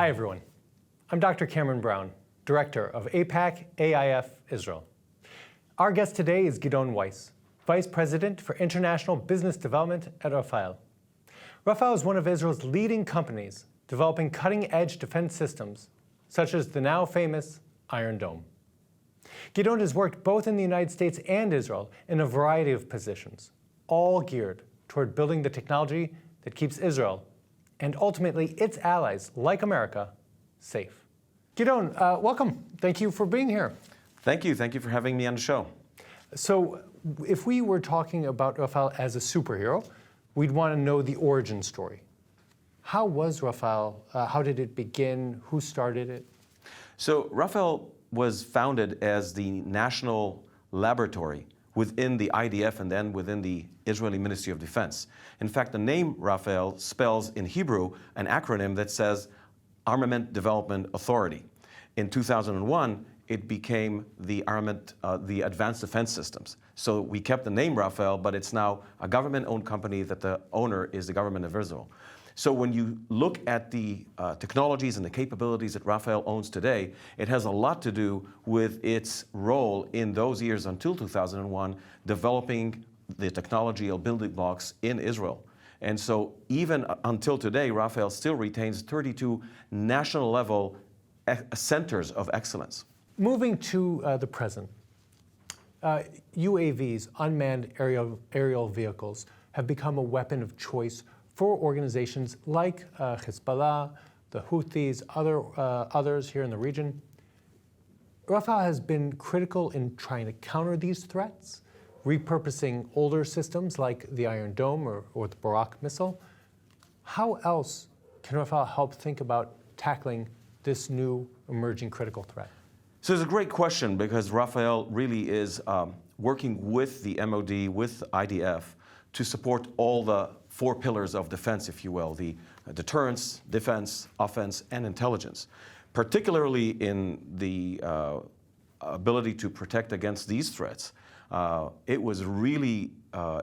Hi everyone, I'm Dr. Cameron Brown, Director of AIPAC, AIF Israel. Our guest today is Gideon Weiss, Vice President for International Business Development at Rafael. Rafael is one of Israel's leading companies developing cutting-edge defense systems, such as the now famous Iron Dome. Gideon has worked both in the United States and Israel in a variety of positions, all geared toward building the technology that keeps Israel and ultimately its allies, like America, safe. Gideon, welcome. Thank you for being here. Thank you. Thank you for having me on the show. So if we were talking about Rafael as a superhero, we'd want to know the origin story. How was Rafael? How did it begin? Who started it? So Rafael was founded as the national laboratory within the IDF and then within the Israeli Ministry of Defense. In fact, the name Rafael spells in Hebrew an acronym that says Armament Development Authority. In 2001, it became the Advanced Defense Systems. So we kept the name Rafael, but it's now a government-owned company that the owner is the government of Israel. So when you look at the technologies and the capabilities that Rafael owns today, it has a lot to do with its role in those years until 2001, developing the technology of building blocks in Israel. And so even until today, Rafael still retains 32 national level centers of excellence. Moving to the present, UAVs, unmanned aerial vehicles, have become a weapon of choice for organizations like Hezbollah, the Houthis, others here in the region. Rafael has been critical in trying to counter these threats, repurposing older systems like the Iron Dome or the Barak missile. How else can Rafael help think about tackling this new emerging critical threat? So it's a great question because Rafael really is working with the MOD, with IDF, to support all the four pillars of defense, if you will, the deterrence, defense, offense, and intelligence. Particularly in the ability to protect against these threats, it was really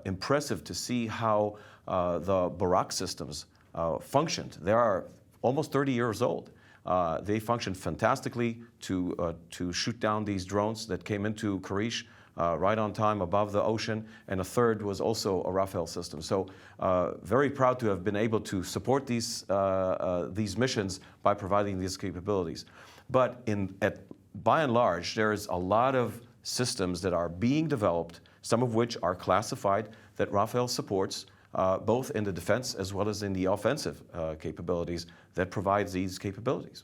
impressive to see how the Barak systems functioned. They are almost 30 years old. They functioned fantastically to shoot down these drones that came into Karish right on time above the ocean, and a third was also a Rafael system. So very proud to have been able to support these missions by providing these capabilities. But by and large, there's a lot of systems that are being developed, some of which are classified, that Rafael supports, both in the defense as well as in the offensive capabilities that provides these capabilities.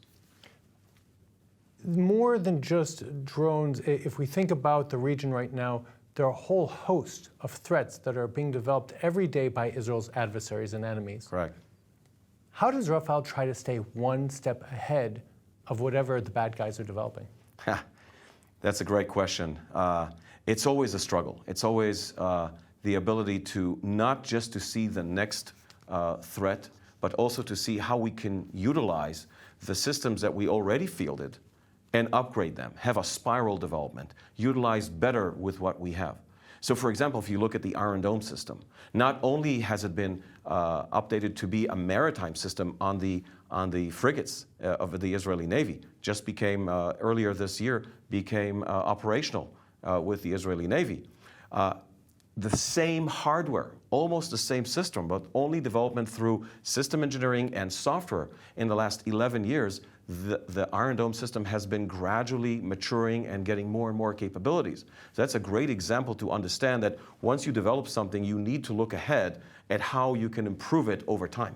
More than just drones, if we think about the region right now, there are a whole host of threats that are being developed every day by Israel's adversaries and enemies. Correct. How does Rafael try to stay one step ahead of whatever the bad guys are developing? That's a great question. It's always a struggle. It's always the ability to not just to see the next threat, but also to see how we can utilize the systems that we already fielded and upgrade them, have a spiral development, utilize better with what we have. So for example, if you look at the Iron Dome system, not only has it been updated to be a maritime system on the frigates of the Israeli Navy, just became, earlier this year, became operational with the Israeli Navy. The same hardware, almost the same system, but only development through system engineering and software in the last 11 years, the Iron Dome system has been gradually maturing and getting more and more capabilities. So that's a great example to understand that once you develop something, you need to look ahead at how you can improve it over time.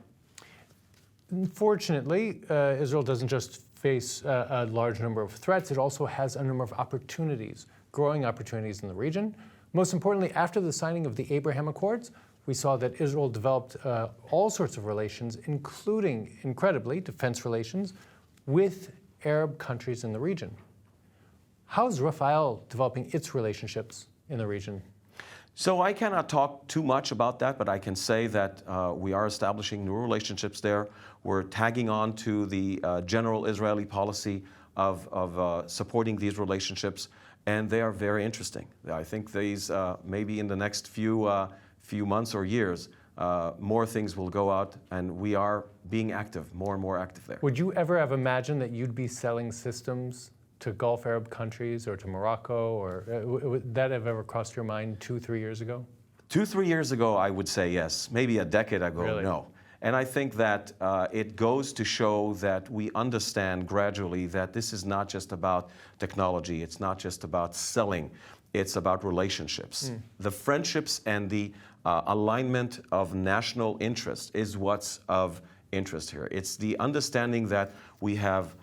Fortunately, Israel doesn't just face a large number of threats, it also has a number of opportunities, growing opportunities in the region. Most importantly, after the signing of the Abraham Accords, we saw that Israel developed all sorts of relations, including, incredibly, defense relations with Arab countries in the region. How is Rafael developing its relationships in the region? So I cannot talk too much about that, but I can say that we are establishing new relationships there. We're tagging on to the general Israeli policy of supporting these relationships, and they are very interesting. I think these, maybe in the next few months or years, more things will go out, and we are being active, more and more active there. Would you ever have imagined that you'd be selling systems to Gulf Arab countries or to Morocco, or would that have ever crossed your mind 2-3 years ago? 2-3 years ago, I would say yes. Maybe a decade ago, Really? no. And I think that it goes to show that we understand gradually that this is not just about technology, it's not just about selling, it's about relationships. The friendships and the alignment of national interest is what's of interest here. It's the understanding that we have,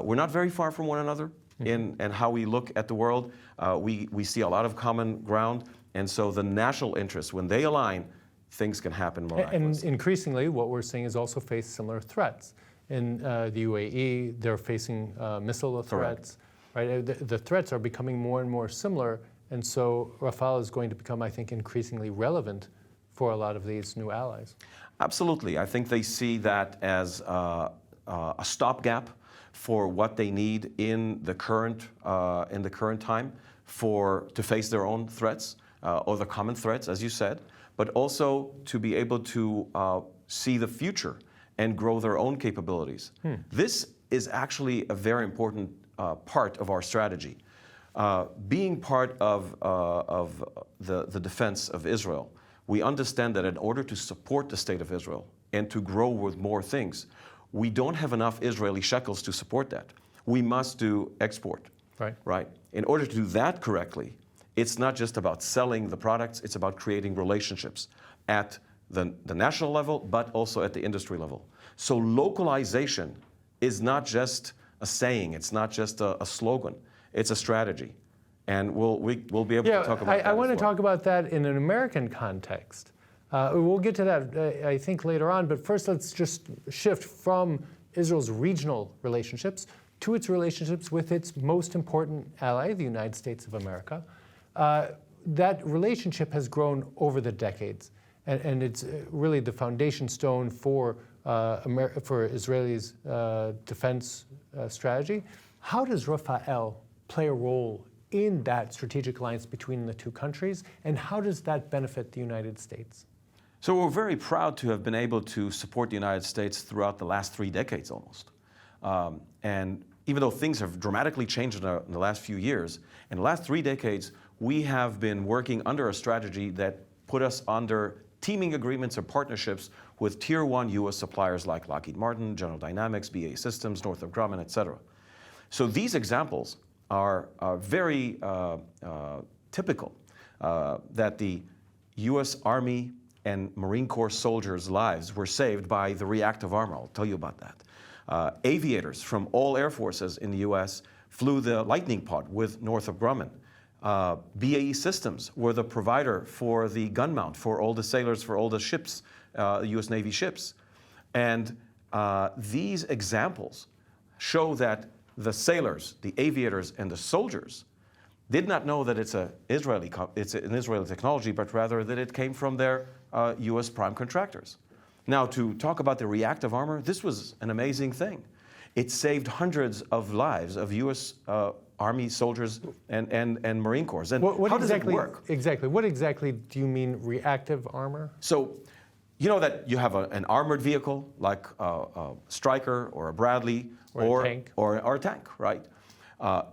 we're not very far from one another in how we look at the world. We see a lot of common ground, and so the national interests, when they align, things can happen miraculously. And increasingly, what we're seeing is also face similar threats. In the UAE, they're facing missile threats. Right? The threats are becoming more and more similar, and so Rafael is going to become, I think, increasingly relevant for a lot of these new allies. Absolutely. I think they see that as a stopgap for what they need in the current time to face their own threats or the common threats, as you said, but also to be able to see the future and grow their own capabilities. This is actually a very important part of our strategy. Being part of the defense of Israel, we understand that in order to support the state of Israel and to grow with more things, we don't have enough Israeli shekels to support that. We must do export. Right? In order to do that correctly, it's not just about selling the products, it's about creating relationships at the national level, but also at the industry level. So localization is not just a saying, it's not just a slogan, it's a strategy. And we'll be able to talk about that. I want to talk about that in an American context. We'll get to that, I think, later on, but first let's just shift from Israel's regional relationships to its relationships with its most important ally, the United States of America. That relationship has grown over the decades, and it's really the foundation stone for Israel's defense strategy. How does Rafael play a role in that strategic alliance between the two countries, and how does that benefit the United States? So we're very proud to have been able to support the United States throughout the last 3 decades almost. And even though things have dramatically changed in the last few years, in the last 3 decades, we have been working under a strategy that put us under teaming agreements or partnerships with Tier 1 U.S. suppliers like Lockheed Martin, General Dynamics, BAE Systems, Northrop Grumman, et cetera. So these examples are very typical that the U.S. Army and Marine Corps soldiers' lives were saved by the reactive armor. I'll tell you about that. Aviators from all air forces in the U.S. flew the Lightning Pod with Northrop Grumman. BAE Systems were the provider for the gun mount for all the sailors, for all the ships, U.S. Navy ships. And these examples show that the sailors, the aviators, and the soldiers did not know that it's an Israeli technology, but rather that it came from their U.S. prime contractors. Now, to talk about the reactive armor, this was an amazing thing. It saved hundreds of lives of U.S. Army soldiers and Marine Corps. And how does it work? Exactly. What exactly do you mean reactive armor? So, you know that you have an armored vehicle like a Stryker or a Bradley or a tank, or a tank, right?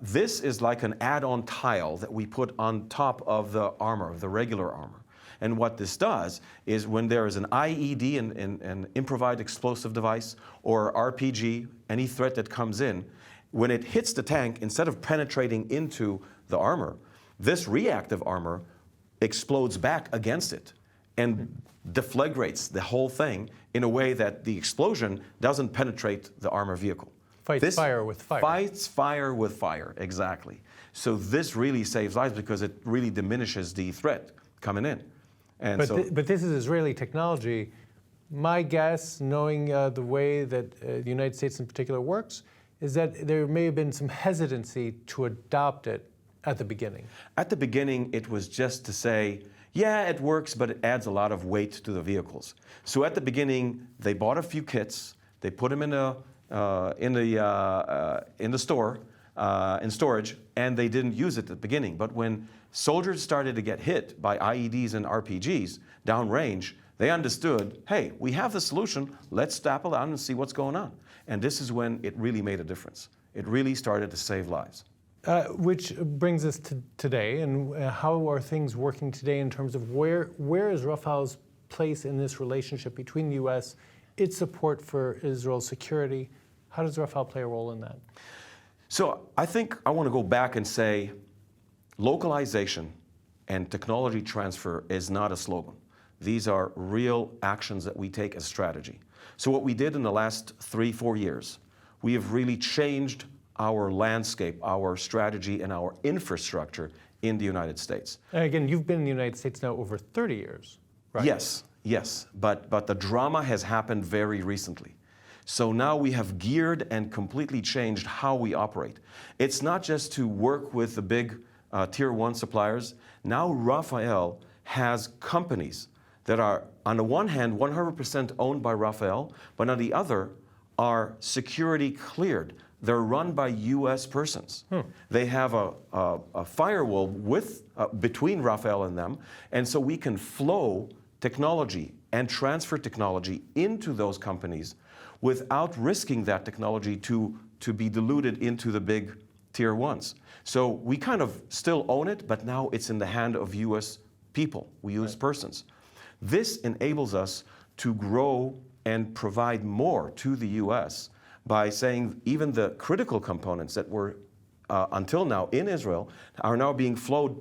This is like an add-on tile that we put on top of the armor, the regular armor. And what this does is when there is an IED, an improvised explosive device, or RPG, any threat that comes in, when it hits the tank, instead of penetrating into the armor, this reactive armor explodes back against it and deflagrates the whole thing in a way that the explosion doesn't penetrate the armor vehicle. Fights fire with fire. Fights fire with fire, exactly. So this really saves lives because it really diminishes the threat coming in. And but this is Israeli technology. My guess, knowing the way that the United States in particular works, is that there may have been some hesitancy to adopt it at the beginning. At the beginning, it was just to say, yeah, it works, but it adds a lot of weight to the vehicles. So at the beginning, they bought a few kits, they put them in the store, in storage, and they didn't use it at the beginning. But when soldiers started to get hit by IEDs and RPGs downrange, They understood, hey, we have the solution, let's tap down and see what's going on. And this is when it really made a difference. It really started to save lives. Which brings us to today, and how are things working today in terms of where is Rafael's place in this relationship between the U.S., its support for Israel's security? How does Rafael play a role in that? So I think I want to go back and say localization and technology transfer is not a slogan. These are real actions that we take as strategy. So what we did in the last 3-4 years, we have really changed our landscape, our strategy, and our infrastructure in the United States. And again, you've been in the United States now over 30 years, right? Yes. But the drama has happened very recently. So now we have geared and completely changed how we operate. It's not just to work with the big Tier 1 suppliers. Now Rafael has companies that are, on the one hand, 100% owned by Rafael, but on the other, are security cleared. They're run by U.S. persons. They have a firewall between Rafael and them, and so we can flow technology and transfer technology into those companies without risking that technology to be diluted into the big Tier 1s. So we kind of still own it, but now it's in the hand of U.S. people, U.S. persons. This enables us to grow and provide more to the U.S. by saying even the critical components that were until now in Israel are now being flown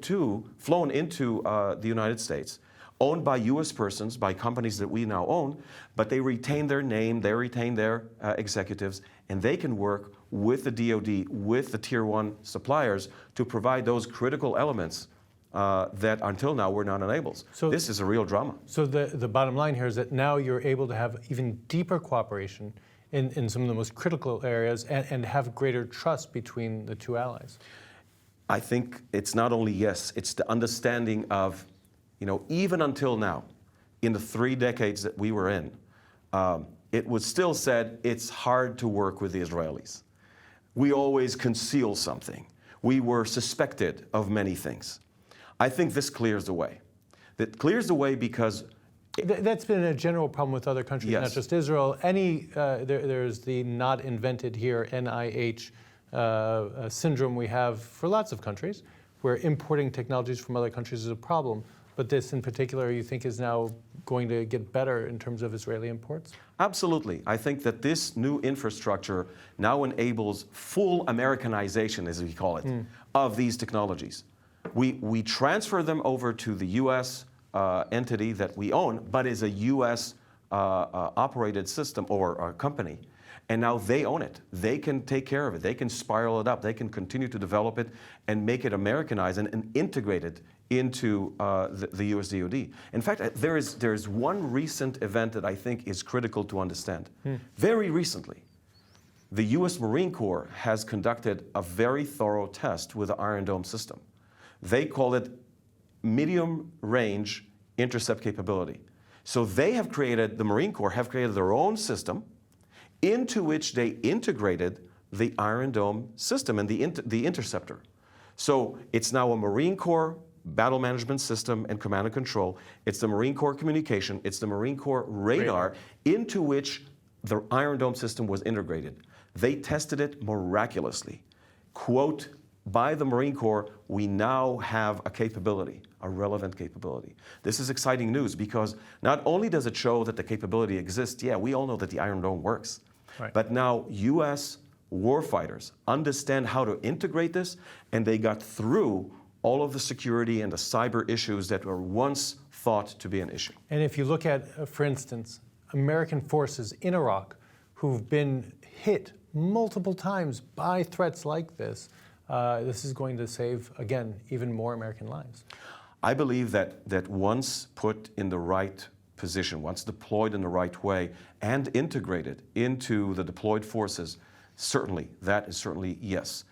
into the United States, owned by U.S. persons, by companies that we now own, but they retain their name, they retain their executives, and they can work with the DoD, with the Tier 1 suppliers to provide those critical elements that until now were not enabled. So this is a real drama. So the bottom line here is that now you're able to have even deeper cooperation in some of the most critical areas and have greater trust between the two allies. I think it's not only it's the understanding of, even until now, in the 3 decades that we were in, it was still said it's hard to work with the Israelis. We always conceal something. We were suspected of many things. I think this clears the way. That clears the way because that's been a general problem with other countries, not just Israel. There's the not invented here NIH syndrome we have for lots of countries, where importing technologies from other countries is a problem. But this in particular, you think, is now going to get better in terms of Israeli imports? Absolutely. I think that this new infrastructure now enables full Americanization, as we call it, of these technologies. We transfer them over to the U.S. Entity that we own, but is a U.S. Operated system or company. And now they own it. They can take care of it. They can spiral it up. They can continue to develop it and make it Americanized and integrate it into the U.S. DoD. In fact, there is one recent event that I think is critical to understand. Very recently, the U.S. Marine Corps has conducted a very thorough test with the Iron Dome system. They call it medium-range intercept capability. So the Marine Corps have created their own system into which they integrated the Iron Dome system and the interceptor. So it's now a Marine Corps battle management system and command and control. It's the Marine Corps communication. It's the Marine Corps radar into which the Iron Dome system was integrated. They tested it miraculously. Quote, by the Marine Corps, we now have a capability, a relevant capability. This is exciting news because not only does it show that the capability exists, we all know that the Iron Dome works, but now U.S. warfighters understand how to integrate this, and they got through all of the security and the cyber issues that were once thought to be an issue. And if you look at, for instance, American forces in Iraq who've been hit multiple times by threats like this, this is going to save, again, even more American lives. I believe that once put in the right position, once deployed in the right way and integrated into the deployed forces, that is certainly yes.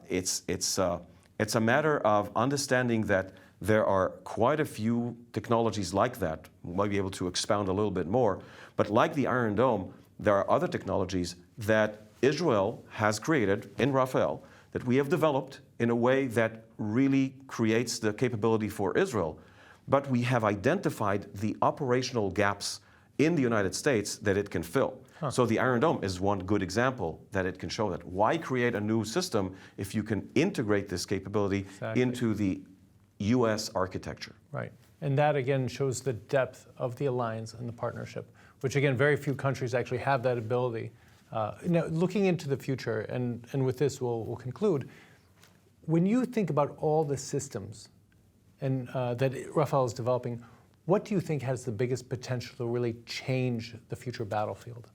It's a matter of understanding that there are quite a few technologies like that. We might be able to expound a little bit more, but like the Iron Dome, there are other technologies that Israel has created in Rafael that we have developed in a way that really creates the capability for Israel. but we have identified the operational gaps in the United States that it can fill. So the Iron Dome is one good example that it can show that. Why create a new system if you can integrate this capability into the U.S. architecture? Right. And that, again, shows the depth of the alliance and the partnership, which, again, very few countries actually have that ability. Now, looking into the future, and with this we'll conclude, when you think about all the systems that Rafael is developing, what do you think has the biggest potential to really change the future battlefield?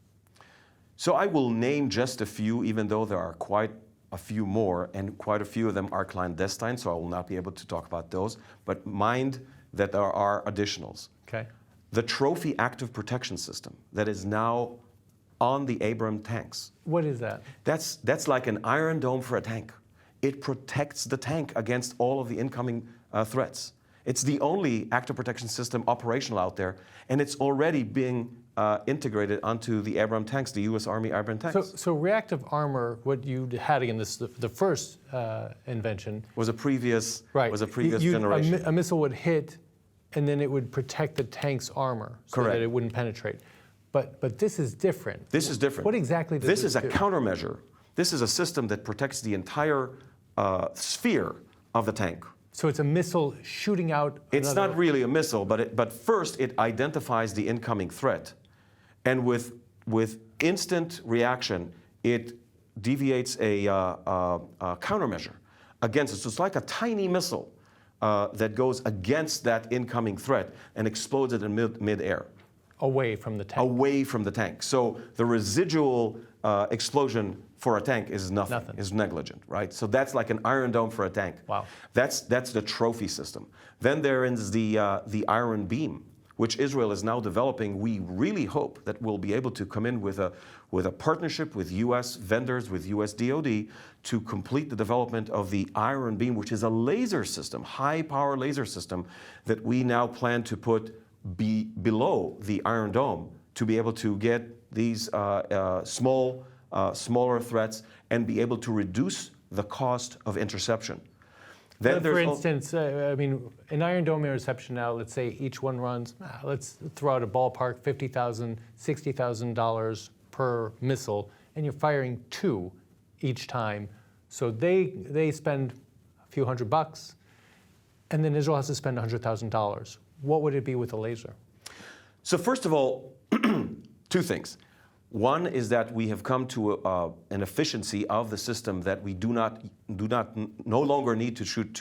So I will name just a few, even though there are quite a few more, and quite a few of them are clandestine, so I will not be able to talk about those. But mind that there are additionals. Okay. The Trophy Active Protection System that is now on the Abrams tanks. What is that? That's like an Iron Dome for a tank. It protects the tank against all of the incoming threats. It's the only active protection system operational out there, and it's already being integrated onto the Abrams tanks, the U.S. Army Abrams tanks. So reactive armor, what you had again, the first invention was a previous right. generation. A missile would hit, and then it would protect the tank's armor so Correct. that it wouldn't penetrate. But this is different. This is different. What exactly does this this is do? a countermeasure. This is a system that protects the entire sphere of the tank. So it's a missile shooting out. It's not really a missile, but first it identifies the incoming threat, and with instant reaction, it deviates a countermeasure against it. So it's like a tiny missile that goes against that incoming threat and explodes it in mid-air. Away from the tank. Away from the tank. So the residual explosion for a tank is nothing, is negligent, right? So that's like an Iron Dome for a tank. Wow. That's the trophy system. Then there is the Iron Beam, which Israel is now developing. We really hope that we'll be able to come in with a partnership with U.S. vendors, with U.S. DoD, to complete the development of the Iron Beam, which is a laser system, high-power laser system that we now plan to put below the Iron Dome to be able to get these smaller threats and be able to reduce the cost of interception. Then for instance, I mean, an Iron Dome interception now, let's say each one runs, let's throw out a ballpark, $50,000, $60,000 per missile, and you're firing 2 each time. So they spend a few $100, and then Israel has to spend $100,000. What would it be with a laser? So first of all, 2 things. One is that we have come to an efficiency of the system that we no longer need to shoot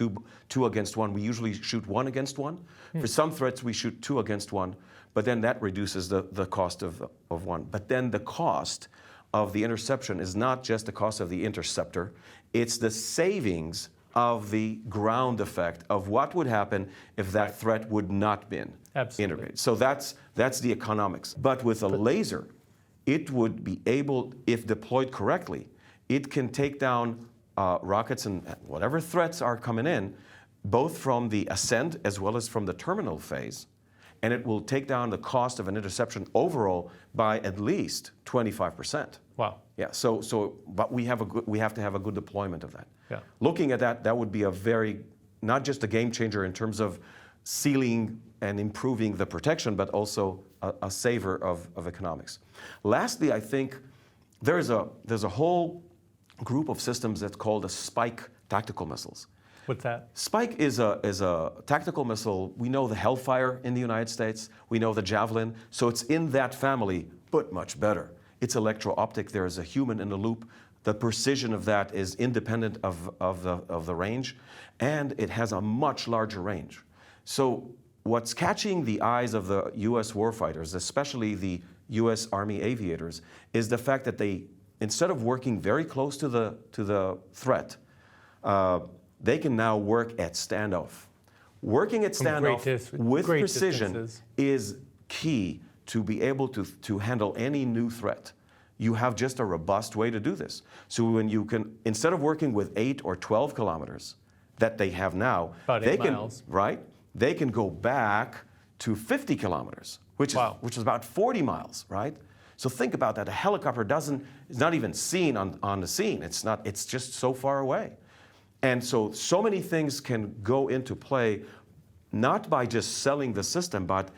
two against 1. We usually shoot 1 against 1. For some threats, we shoot 2 against 1, but then that reduces the cost of 1. But then the cost of the interception is not just the cost of the interceptor, it's the savings of the ground effect of what would happen if that threat would not been integrated. So that's the economics. But with a laser, it would be able, if deployed correctly, it can take down rockets and whatever threats are coming in, both from the ascent as well as from the terminal phase, and it will take down the cost of an interception overall by at least 25%. Wow. Yeah. But we have to have a good deployment of that. Yeah. Looking at that, that would be not just a game changer in terms of sealing and improving the protection, but also a saver of economics. Lastly, I think there's a whole group of systems that's called a Spike tactical missiles. What's that? Spike is a tactical missile. We know the Hellfire in the United States. We know the Javelin. So it's in that family, but much better. It's electro-optic. There is a human in the loop. The precision of that is independent of the range, and it has a much larger range. So what's catching the eyes of the U.S. warfighters, especially the U.S. Army aviators, is the fact that they, instead of working very close to the threat, they can now work at standoff. Working at standoff with precision distances is key to be able to handle any new threat. You have just a robust way to do this. So when you can, instead of working with 8 or 12 kilometers that they have now, about 8 miles. Right? They can go back to 50 kilometers, which is about 40 miles, right? So think about that. A helicopter is not even seen on the scene. It's just so far away. And so many things can go into play not by just selling the system, but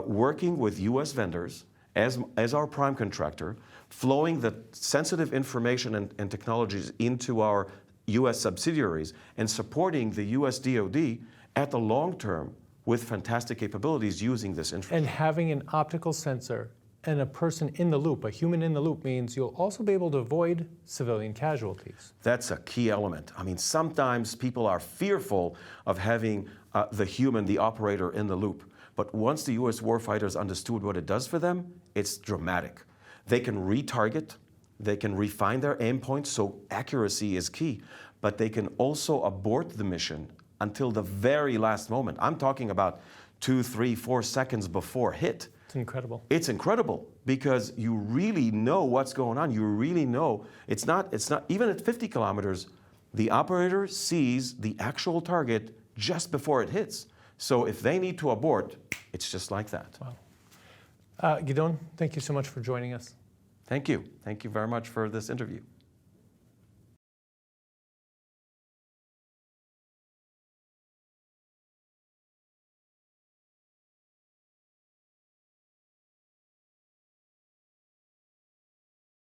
working with U.S. vendors as our prime contractor, flowing the sensitive information and technologies into our U.S. subsidiaries, and supporting the U.S. DoD at the long term with fantastic capabilities using this infrastructure. And having an optical sensor and a person in the loop, a human in the loop, means you'll also be able to avoid civilian casualties. That's a key element. I mean, sometimes people are fearful of having the human, the operator, in the loop. But once the U.S. warfighters understood what it does for them, it's dramatic. They can retarget, they can refine their aim points, so accuracy is key. But they can also abort the mission until the very last moment. I'm talking about 2, 3, 4 seconds before hit. It's incredible. It's incredible because you really know what's going on. You really know it's not even at 50 kilometers, the operator sees the actual target just before it hits. So if they need to abort, it's just like that. Wow. Gideon, thank you so much for joining us. Thank you. Thank you very much for this interview.